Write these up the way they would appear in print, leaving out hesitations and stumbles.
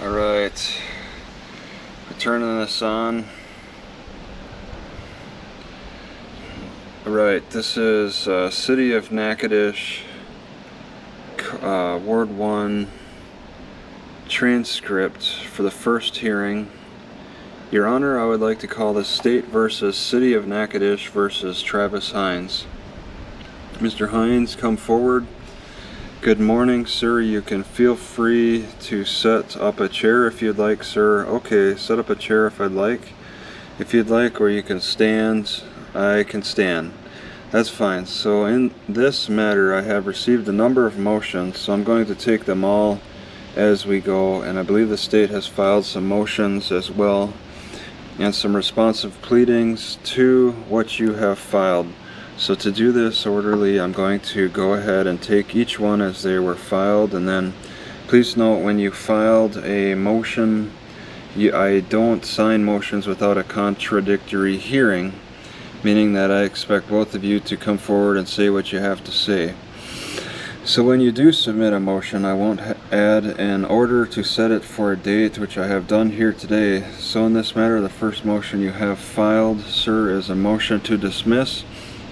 Alright, we're turning this on. Alright, this is City of Natchitoches, Ward 1 transcript for the first hearing. Your Honor, I would like to call this State versus City of Natchitoches versus Travis Hines. Mr. Hines, come forward. Good morning, sir. You can feel free to set up a chair if you'd like, sir. Okay, set up a chair if I'd like. If you'd like, or you can stand. I can stand. That's fine. So in this matter, I have received a number of motions, so I'm going to take them all as we go, and I believe the state has filed some motions as well, and some responsive pleadings to what you have filed. So to do this orderly, I'm going to go ahead and take each one as they were filed, and then please note when you filed a motion, I don't sign motions without a contradictory hearing, meaning that I expect both of you to come forward and say what you have to say. So when you do submit a motion, I won't add an order to set it for a date, which I have done here today. So in this matter, the first motion you have filed, sir, is a motion to dismiss.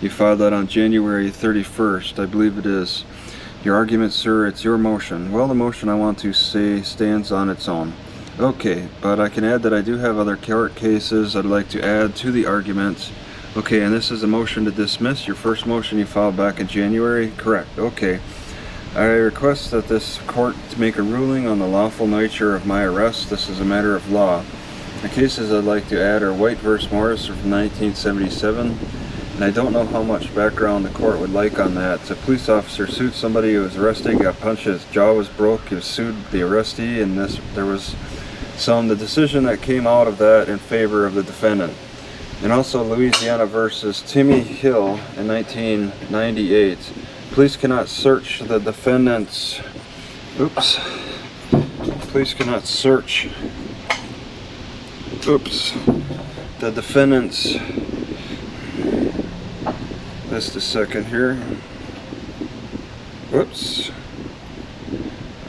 You filed that on January 31st, I believe it is. Your argument, sir, it's your motion. Well, the motion I want to say stands on its own. Okay, but I can add that I do have other court cases I'd like to add to the argument. Okay, and this is a motion to dismiss. Your first motion you filed back in January? Correct. Okay. I request that this court make a ruling on the lawful nature of my arrest. This is a matter of law. The cases I'd like to add are White v. Morris from 1977. And I don't know how much background the court would like on that. A police officer sued somebody who was arrested, got punched, his jaw was broke, he sued the arrestee, and there was the decision that came out of that in favor of the defendant. And also Louisiana versus Timmy Hill in 1998. Police cannot search the defendant's, police cannot search, the defendant's, just a second here. Whoops.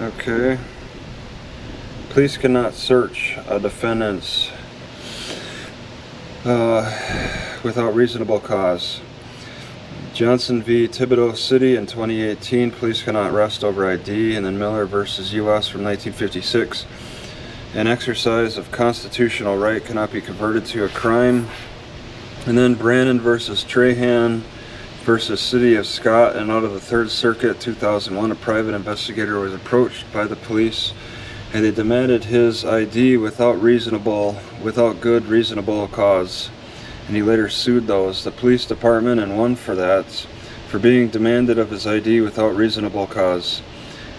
Okay. Police cannot search a defendant's without reasonable cause. Johnson v. Thibodaux City in 2018, police cannot arrest over ID. And then Miller versus U.S. from 1956. An exercise of constitutional right cannot be converted to a crime. And then Brandon versus Trahan versus City of Scott, and out of the Third Circuit, 2001, a private investigator was approached by the police, and they demanded his ID without good reasonable cause, and he later sued the police department and won for that, for being demanded of his ID without reasonable cause.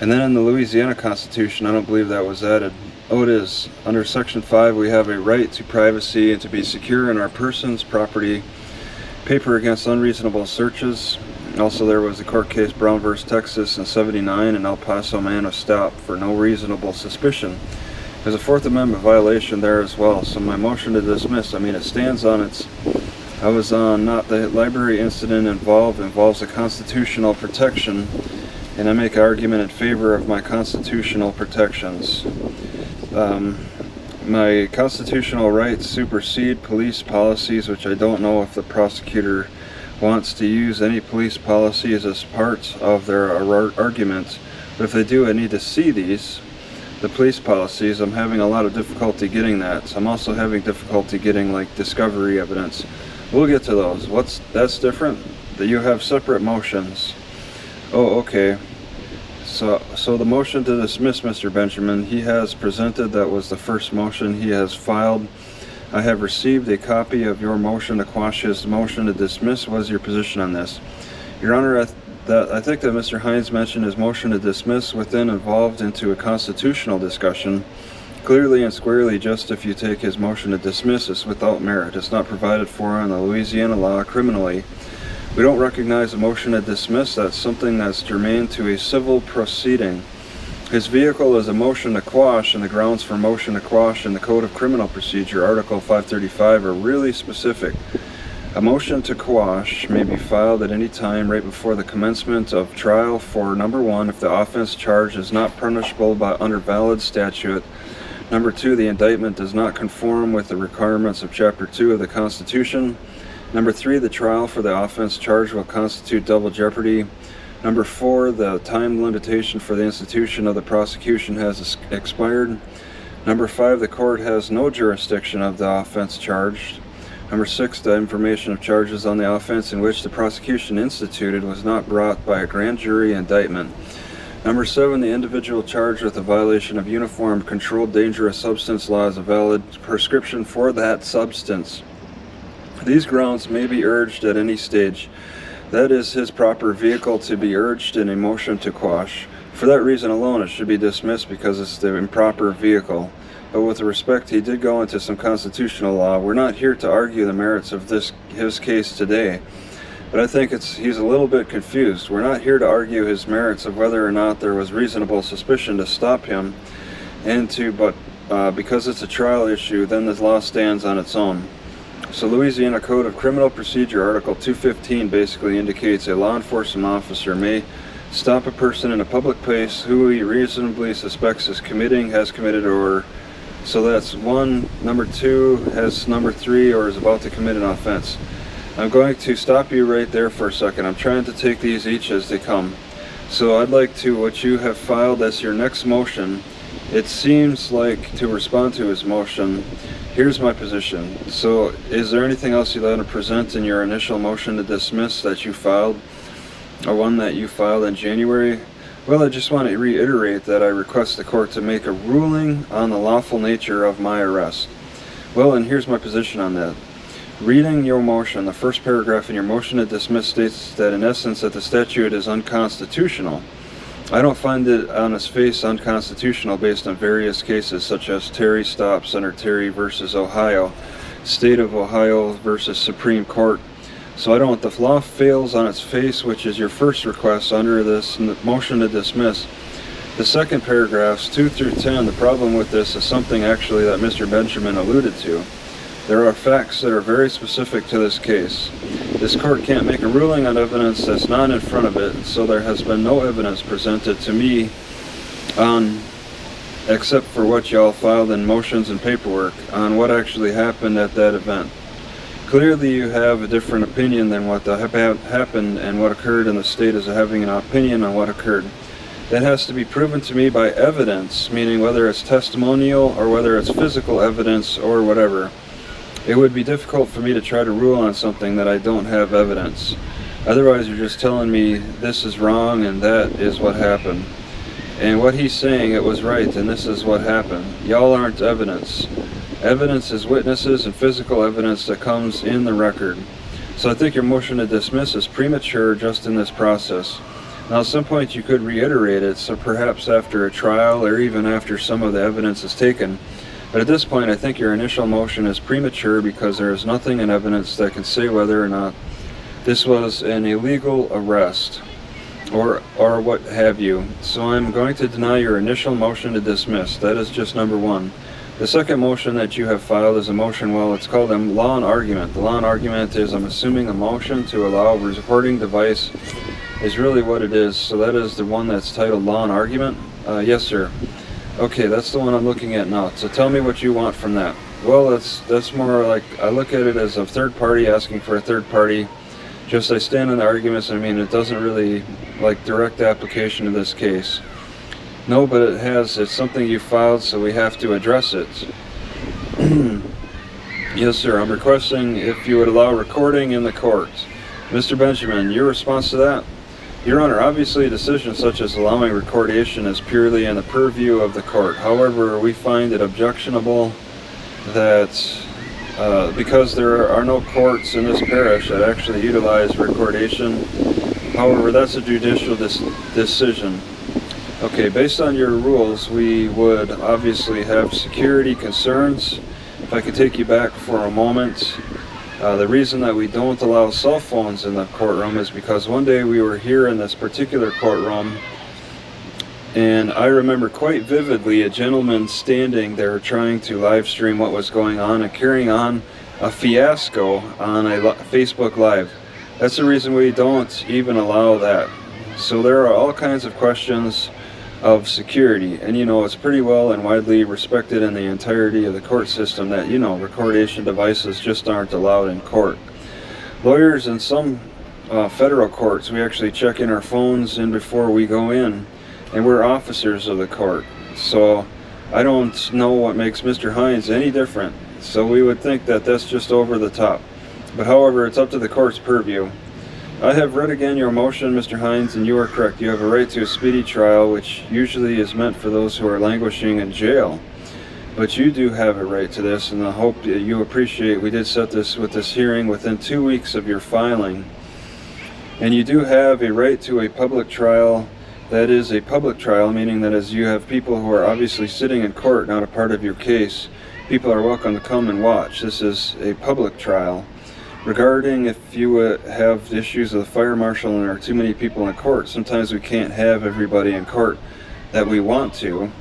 And then in the Louisiana Constitution, I don't believe that was added. Oh, it is. Under Section 5, we have a right to privacy and to be secure in our persons, property, paper against unreasonable searches. Also, there was a court case, Brown v. Texas in 79, and El Paso man was stopped for no reasonable suspicion. There's a Fourth Amendment violation there as well. So my motion to dismiss, it stands on its, I was on, not the library incident involves a constitutional protection, and I make an argument in favor of my constitutional protections. My constitutional rights supersede police policies, which I don't know if the prosecutor wants to use any police policies as part of their argument. But if they do, I need to see the police policies. I'm having a lot of difficulty getting that. I'm also having difficulty getting discovery evidence. We'll get to those. That's different? That you have separate motions. Oh, okay. So the motion to dismiss, Mr. Benjamin, he has presented. That was the first motion he has filed. I have received a copy of your motion to quash his motion to dismiss. What is your position on this? Your Honor, I think that Mr. Hines mentioned his motion to dismiss within evolved into a constitutional discussion. Clearly and squarely, just if you take his motion to dismiss, it's without merit. It's not provided for in the Louisiana law criminally. We don't recognize a motion to dismiss. That's something that's germane to a civil proceeding. His vehicle is a motion to quash, and the grounds for motion to quash in the Code of Criminal Procedure, Article 535, are really specific. A motion to quash may be filed at any time right before the commencement of trial for, number one, if the offense charged is not punishable under valid statute, Number 2, the indictment does not conform with the requirements of Chapter 2 of the Constitution. Number 3, the trial for the offense charged will constitute double jeopardy. Number 4, the time limitation for the institution of the prosecution has expired. Number 5, the court has no jurisdiction of the offense charged. Number 6, the information of charges on the offense in which the prosecution instituted was not brought by a grand jury indictment. Number 7, the individual charged with a violation of Uniform Controlled Dangerous Substance law is a valid prescription for that substance. These grounds may be urged at any stage. That is his proper vehicle to be urged in a motion to quash. For that reason alone, it should be dismissed because it's the improper vehicle. But with respect, he did go into some constitutional law. We're not here to argue the merits of his case today. But I think he's a little bit confused. We're not here to argue his merits of whether or not there was reasonable suspicion to stop him, but because it's a trial issue, then the law stands on its own. So Louisiana Code of Criminal Procedure, Article 215, basically indicates a law enforcement officer may stop a person in a public place who he reasonably suspects has committed, or so that's 1. Number 2 has number 3, or is about to commit an offense. I'm going to stop you right there for a second. I'm trying to take these each as they come. So I'd like to, what you have filed as your next motion, it seems like to respond to his motion. Here's my position. So is there anything else you'd like to present in your initial motion to dismiss that you filed, or one that you filed in January? Well, I just want to reiterate that I request the court to make a ruling on the lawful nature of my arrest. Well, and here's my position on that. Reading your motion, the first paragraph in your motion to dismiss states that in essence that the statute is unconstitutional. I don't find it on its face unconstitutional based on various cases such as Terry stops under Terry versus Ohio, State of Ohio versus Supreme Court. So I don't, the law fails on its face, which is your first request under this motion to dismiss. The second paragraphs, 2 through 10, the problem with this is something actually that Mr. Benjamin alluded to. There are facts that are very specific to this case. This court can't make a ruling on evidence that's not in front of it, so there has been no evidence presented to me except for what y'all filed in motions and paperwork on what actually happened at that event. Clearly you have a different opinion than what happened and what occurred, and the state is having an opinion on what occurred. That has to be proven to me by evidence, meaning whether it's testimonial or whether it's physical evidence or whatever. It would be difficult for me to try to rule on something that I don't have evidence. Otherwise, you're just telling me this is wrong and that is what happened. And what he's saying, it was right and this is what happened. Y'all aren't evidence. Evidence is witnesses and physical evidence that comes in the record. So I think your motion to dismiss is premature just in this process. Now at some point you could reiterate it, so perhaps after a trial or even after some of the evidence is taken. But at this point, I think your initial motion is premature because there is nothing in evidence that can say whether or not this was an illegal arrest or what have you. So I'm going to deny your initial motion to dismiss. That is just number 1. The second motion that you have filed is a motion, well, it's called a law and argument. The law and argument is, I'm assuming, a motion to allow a recording device is really what it is. So that is the one that's titled law and argument? Yes, sir. Okay, that's the one I'm looking at now. So tell me what you want from that. Well, that's more like, I look at it as a third party asking for a third party. Just I stand on the arguments. I mean, it doesn't really like direct application to this case. No, but it's something you filed, so we have to address it. Yes, sir. I'm requesting if you would allow recording in the court. Mr. Benjamin, your response to that? Your Honor, obviously a decision such as allowing recordation is purely in the purview of the court. However, we find it objectionable that because there are no courts in this parish that actually utilize recordation. However, that's a judicial decision. Okay, based on your rules, we would obviously have security concerns. If I could take you back for a moment. The reason that we don't allow cell phones in the courtroom is because one day we were here in this particular courtroom, and I remember quite vividly a gentleman standing there trying to live stream what was going on and carrying on a fiasco on a Facebook Live. That's the reason we don't even allow that. So there are all kinds of questions of security. And it's pretty well and widely respected in the entirety of the court system that recordation devices just aren't allowed in court. Lawyers in some federal courts, we actually check in our phones in before we go in, and we're officers of the court. So I don't know what makes Mr. Hines any different. So we would think that that's just over the top. But however, it's up to the court's purview. I have read again your motion, Mr. Hines, and you are correct. You have a right to a speedy trial, which usually is meant for those who are languishing in jail. But you do have a right to this, and I hope that you appreciate we did set this with this hearing within 2 weeks of your filing. And you do have a right to a public trial. That is a public trial, meaning that as you have people who are obviously sitting in court, not a part of your case, people are welcome to come and watch. This is a public trial. Regarding if you have issues with the fire marshal and there are too many people in court, sometimes we can't have everybody in court that we want to.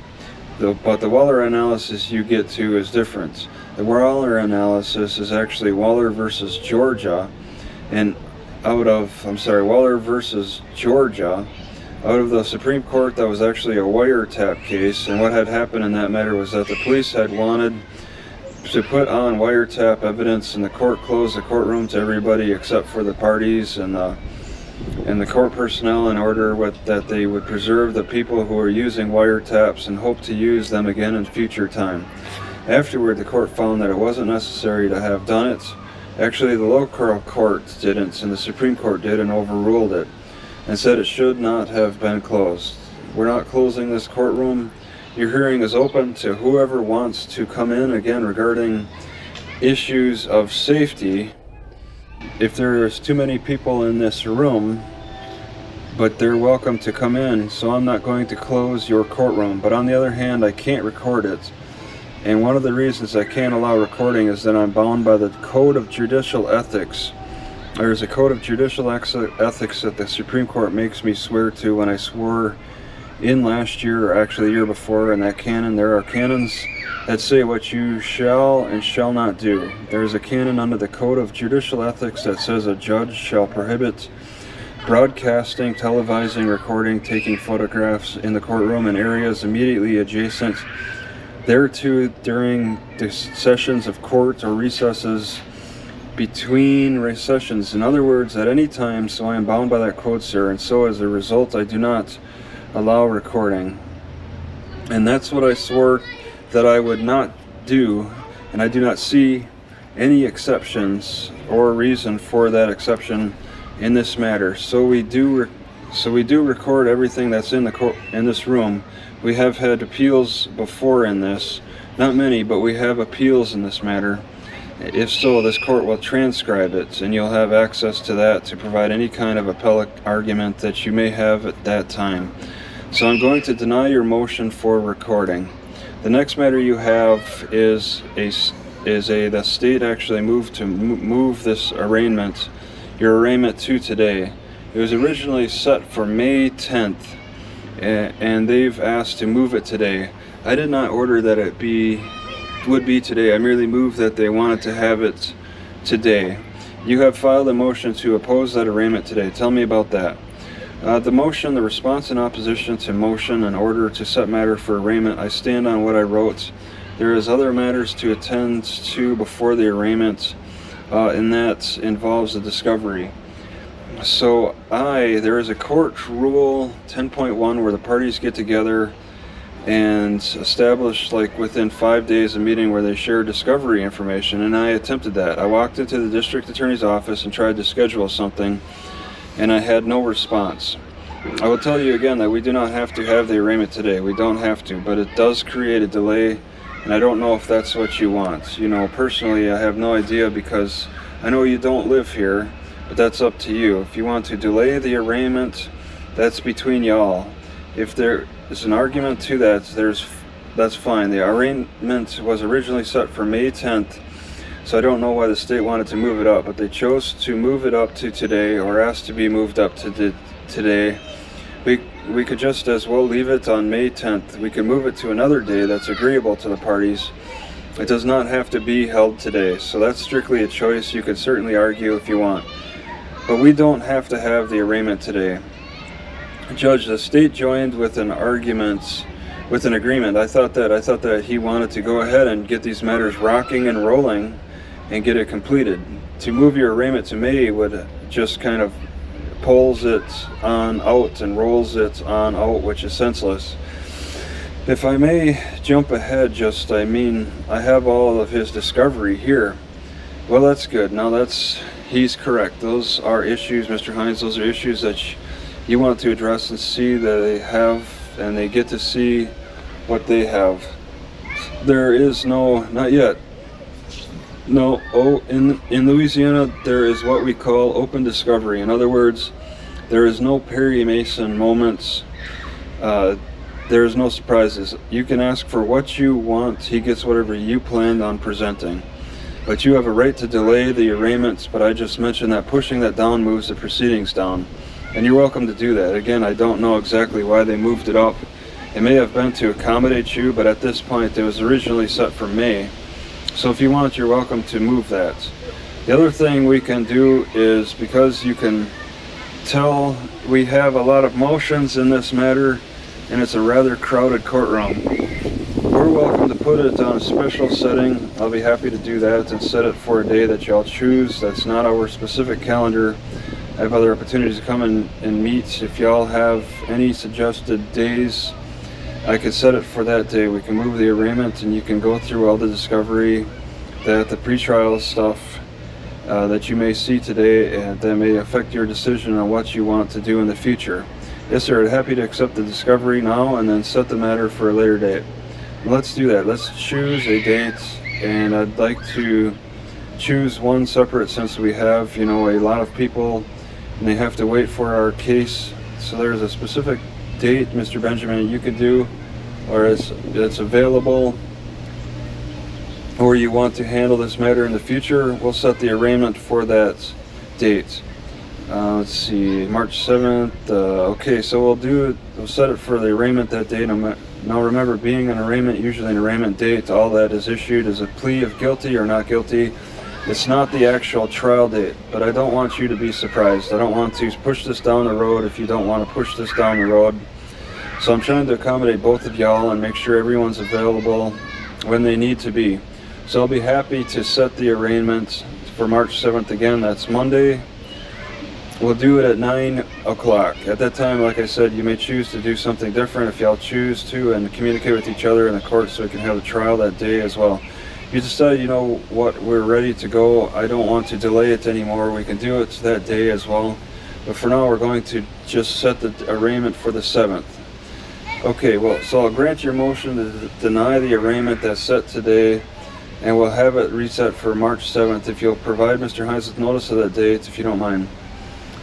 But the Waller analysis you get to is different. The Waller analysis is actually Waller versus Georgia, and Waller versus Georgia, out of the Supreme Court. That was actually a wiretap case, and what had happened in that matter was that the police had wanted to put on wiretap evidence, and the court closed the courtroom to everybody except for the parties and the court personnel in order that they would preserve the people who are using wiretaps and hope to use them again in future time. Afterward, the court found that it wasn't necessary to have done it. Actually, the local court didn't, and the Supreme Court did, and overruled it and said it should not have been closed. We're not closing this courtroom. Your hearing is open to whoever wants to come in, again, regarding issues of safety. If there's too many people in this room, but they're welcome to come in, so I'm not going to close your courtroom. But on the other hand, I can't record it. And one of the reasons I can't allow recording is that I'm bound by the Code of Judicial Ethics. There's a Code of Judicial Ethics that the Supreme Court makes me swear to when I swore in last year, or actually the year before, in that canon. There are canons that say what you shall and shall not do. There is a canon under the Code of Judicial Ethics that says a judge shall prohibit broadcasting, televising, recording, taking photographs in the courtroom and areas immediately adjacent thereto during the sessions of court or recesses between recessions. In other words, at any time. So I am bound by that code, sir, and so as a result I do not allow recording. And that's what I swore that I would not do, and I do not see any exceptions or reason for that exception in this matter. So we do record everything that's in this room. We have had appeals before in this, not many, but we have appeals in this matter. If so, this court will transcribe it, and you'll have access to that to provide any kind of appellate argument that you may have at that time. So I'm going to deny your motion for recording. The next matter you have is the state actually moved to move this arraignment, your arraignment, to today. It was originally set for May 10th, and they've asked to move it today. I did not order that it would be today. I merely moved that they wanted to have it today. You have filed a motion to oppose that arraignment today. Tell me about that. The motion, the response in opposition to motion in order to set matter for arraignment, I stand on what I wrote. There is other matters to attend to before the arraignment, and that involves the discovery. So there is a court rule 10.1 where the parties get together and establish, like, within 5 days, a meeting where they share discovery information, and I attempted that. I walked into the district attorney's office and tried to schedule something, and I had no response. I will tell you again that we do not have to have the arraignment today. We don't have to, but it does create a delay, and I don't know if that's what you want. Personally, I have no idea, because I know you don't live here, but that's up to you. If you want to delay the arraignment, that's between y'all. If there is an argument to that, that's fine. The arraignment was originally set for May 10th, so I don't know why the state wanted to move it up, but they chose to move it up to today, or asked to be moved up to today. We could just as well leave it on May 10th. We could move it to another day that's agreeable to the parties. It does not have to be held today, so that's strictly a choice. You could certainly argue if you want, but we don't have to have the arraignment today. Judge, the state joined with an agreement. I thought that he wanted to go ahead and get these matters rocking and rolling and get it completed. To move your arraignment to May would just kind of pulls it on out and rolls it on out, which is senseless. If I may jump ahead I have all of his discovery here. Well, that's good. Now he's correct. Those are issues, Mr. Hines, those are issues that you want to address and see that they have, and they get to see what they have. There is not yet. In Louisiana, there is what we call open discovery. In other words, there is no Perry Mason moments. There is no surprises. You can ask for what you want. He gets whatever you planned on presenting. But you have a right to delay the arraignments, but I just mentioned that pushing that down moves the proceedings down. And you're welcome to do that. Again, I don't know exactly why they moved it up. It may have been to accommodate you, but at this point it was originally set for May. So if you want, you're welcome to move that. The other thing we can do is, because you can tell we have a lot of motions in this matter and it's a rather crowded courtroom, we're welcome to put it on a special setting. I'll be happy to do that and set it for a day that y'all choose. That's not our specific calendar. I have other opportunities to come and meet. If y'all have any suggested days, I could set it for that day. We can move the arraignment and you can go through all the discovery, the pretrial stuff that you may see today, and that may affect your decision on what you want to do in the future. Yes, sir. Happy to accept the discovery now and then set the matter for a later date. Let's do that. Let's choose a date, and I'd like to choose one separate, since we have, a lot of people and they have to wait for our case. So there's a specific date, Mr. Benjamin, you could do, or it's available, or you want to handle this matter in the future. We'll set the arraignment for that date. Let's see, March 7th. Okay, so we'll set it for the arraignment that date. Now remember, being an arraignment, usually an arraignment date, all that is issued is a plea of guilty or not guilty. It's not the actual trial date, but I don't want you to be surprised. I don't want to push this down the road if you don't want to push this down the road. So I'm trying to accommodate both of y'all and make sure everyone's available when they need to be. So I'll be happy to set the arraignment for March 7th again. That's Monday. We'll do it at 9 o'clock. At that time, like I said, you may choose to do something different if y'all choose to, and communicate with each other in the court so we can have the trial that day as well. If you decide, what, we're ready to go, I don't want to delay it anymore, we can do it that day as well. But for now, we're going to just set the arraignment for the 7th. Okay, well, so I'll grant your motion to deny the arraignment that's set today, and we'll have it reset for March 7th. If you'll provide Mr. Hines with notice of that date, if you don't mind.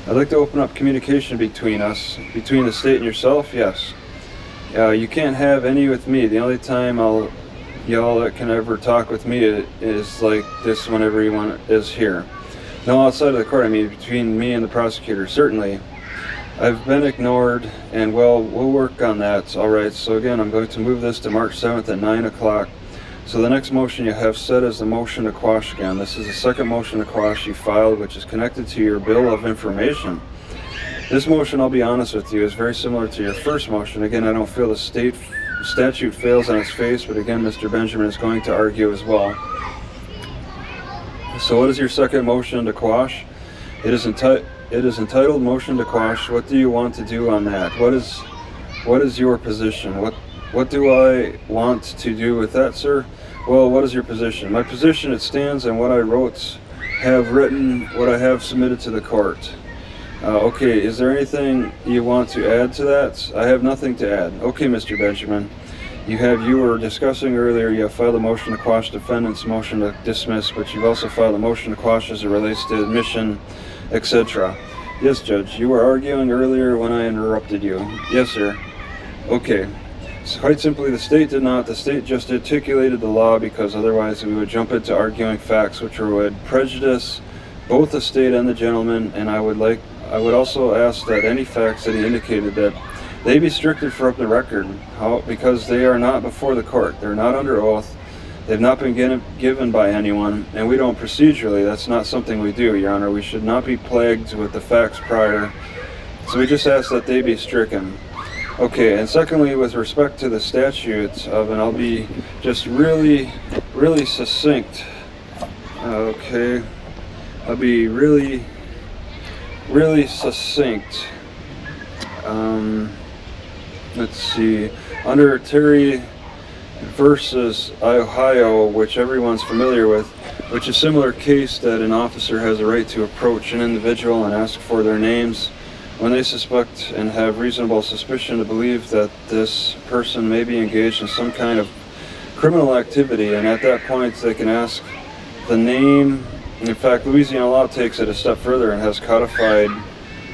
I'd like to open up communication between us, between the state and yourself. Yes. You can't have any with me. The only time y'all can ever talk with me is like this, whenever you is here. No, outside of the court, I mean between me and the prosecutor, certainly. I've been ignored, and we'll work on that. All right, so again, I'm going to move this to March 7th at 9 o'clock. So the next motion you have set is the motion to quash again. This is the second motion to quash you filed, which is connected to your bill of information. This motion, I'll be honest with you, is very similar to your first motion. Again, I don't feel the statute fails on its face, but again, Mr. Benjamin is going to argue as well. So what is your second motion to quash? It is entitled Motion to Quash. What do you want to do on that? What is your position? What do I want to do with that, sir? Well, what is your position? My position, it stands on what I have written, what I have submitted to the court. Okay, is there anything you want to add to that? I have nothing to add. Okay, Mr. Benjamin. You were discussing earlier, you have filed a motion to quash defendant's motion to dismiss, but you've also filed a motion to quash as it relates to admission, etc. Yes, Judge. You were arguing earlier when I interrupted you. Yes, sir. Okay. So quite simply, the state did not. The state just articulated the law, because otherwise we would jump into arguing facts, which would prejudice both the state and the gentleman. And I would also ask that any facts that he indicated, that they be strictly for the record, because they are not before the court. They're not under oath. They've not been given by anyone, and we don't procedurally. That's not something we do, Your Honor. We should not be plagued with the facts prior So we just ask that they be stricken. Okay, and secondly, with respect to the statutes, and I'll be just really succinct. Okay, I'll be really succinct. Let's see. Under Terry versus Ohio, which everyone's familiar with, which is a similar case that an officer has a right to approach an individual and ask for their names when they suspect and have reasonable suspicion to believe that this person may be engaged in some kind of criminal activity, and at that point they can ask the name. In fact, Louisiana law takes it a step further and has codified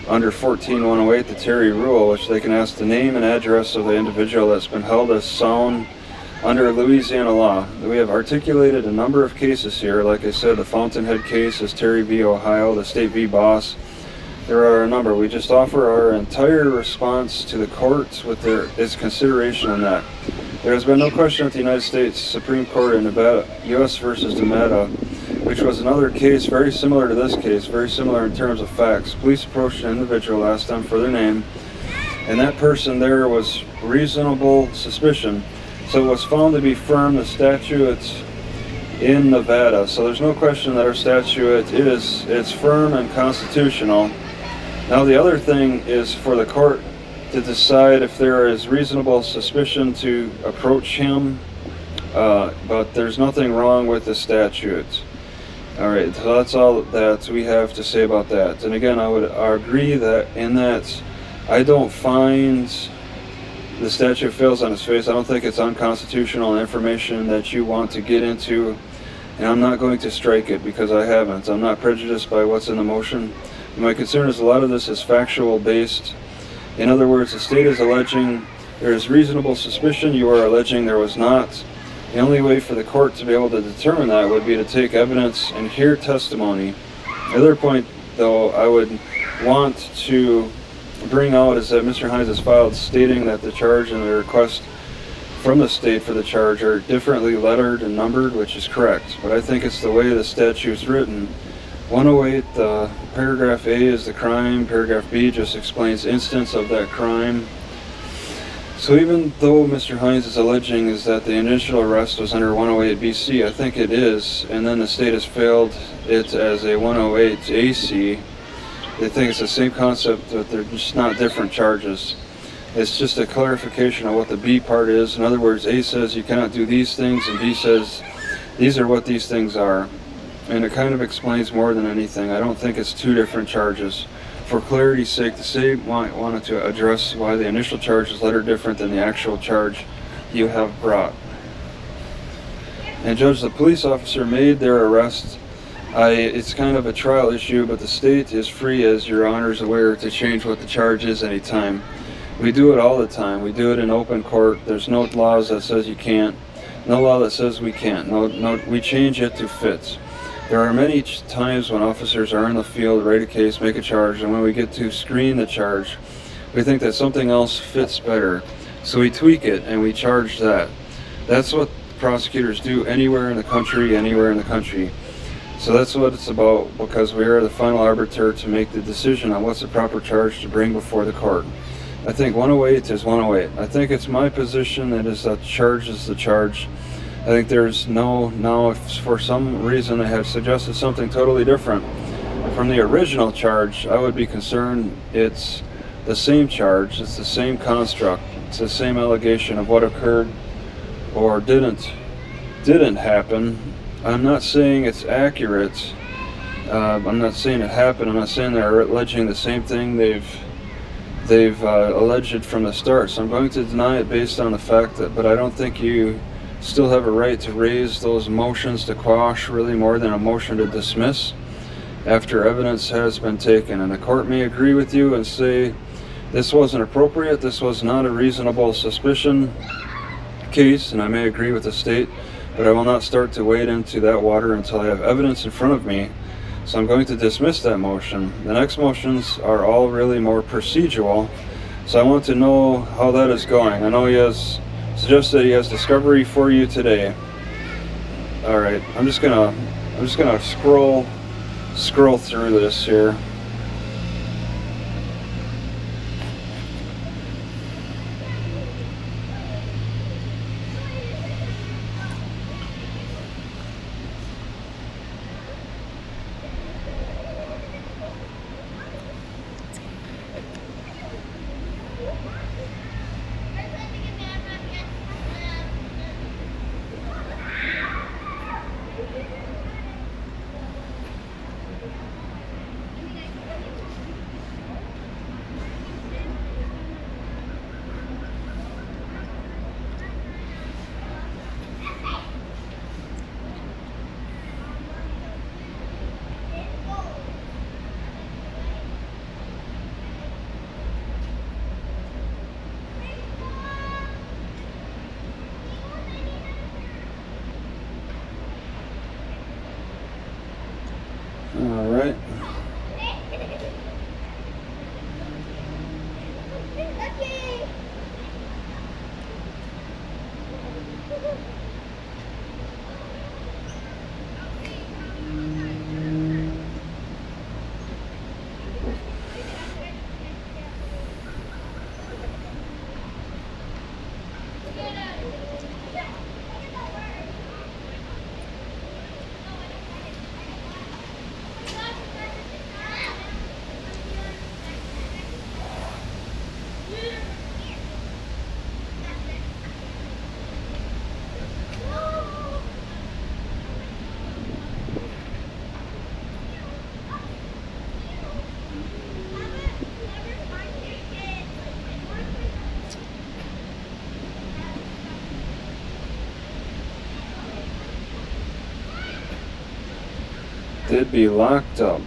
under 14108 the Terry rule, which they can ask the name and address of the individual that's been held as sound under Louisiana law. We have articulated a number of cases here. Like I said, the Fountainhead case is Terry v. Ohio, the State v. Boss. There are a number. We just offer our entire response to the courts with its consideration on that. There has been no question that the United States Supreme Court in Nevada, U.S. versus Nevada, which was another case very similar to this case, very similar in terms of facts. Police approached an individual, asked them for their name, and that person there was reasonable suspicion. So it was found to be firm, the statute in Nevada. So there's no question that our statute it's firm and constitutional. Now the other thing is for the court to decide if there is reasonable suspicion to approach him, but there's nothing wrong with the statute. All right, so that's all that we have to say about that. And again, I would agree that in that I don't find the statute fails on its face. I don't think it's unconstitutional information that you want to get into, and I'm not going to strike it because I haven't. I'm not prejudiced by what's in the motion. My concern is a lot of this is factual based. In other words, the state is alleging there is reasonable suspicion. You are alleging there was not. The only way for the court to be able to determine that would be to take evidence and hear testimony. The other point, though, I would want to bring out is that Mr. Hines has filed stating that the charge and the request from the state for the charge are differently lettered and numbered, which is correct. But I think it's the way the statute's written. 108, paragraph A is the crime, paragraph B just explains instance of that crime. So even though Mr. Hines is alleging is that the initial arrest was under 108 BC, I think it is, and then the state has failed it as a 108 AC. They think it's the same concept, but they're just not different charges. It's just a clarification of what the B part is. In other words, A says you cannot do these things, and B says these are what these things are. And it kind of explains more than anything. I don't think it's two different charges. For clarity's sake, the state wanted to address why the initial charge is lettered different than the actual charge you have brought. And Judge, the police officer made their arrest. It's kind of a trial issue, but the state is free, as your honor is aware, to change what the charge is anytime. We do it all the time. We do it in open court. There's no laws that says you can't. No law that says we can't. No, we change it to fit. There are many times when officers are in the field, write a case, make a charge, and when we get to screen the charge, we think that something else fits better. So we tweak it and we charge that. That's what prosecutors do anywhere in the country. So that's what it's about, because we are the final arbiter to make the decision on what's the proper charge to bring before the court. I think 108 is 108. I think it's my position that is that charge is the charge. I think there's now if for some reason they have suggested something totally different from the original charge, I would be concerned it's the same charge, it's the same construct, it's the same allegation of what occurred or didn't happen. I'm not saying it's accurate. I'm not saying it happened. I'm not saying they're alleging the same thing they've alleged from the start. So I'm going to deny it based on the fact that, but I don't think you still have a right to raise those motions to quash, really more than a motion to dismiss, after evidence has been taken. And the court may agree with you and say this wasn't appropriate, this was not a reasonable suspicion case, and I may agree with the state, but I will not start to wade into that water until I have evidence in front of me. So I'm going to dismiss that motion. The next motions are all really more procedural, so I want to know how that is going. I know he has suggested he has discovery for you today. All right, I'm just gonna scroll through this here. They'd be locked up.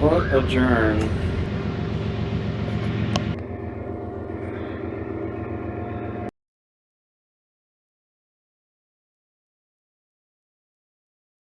Court adjourned.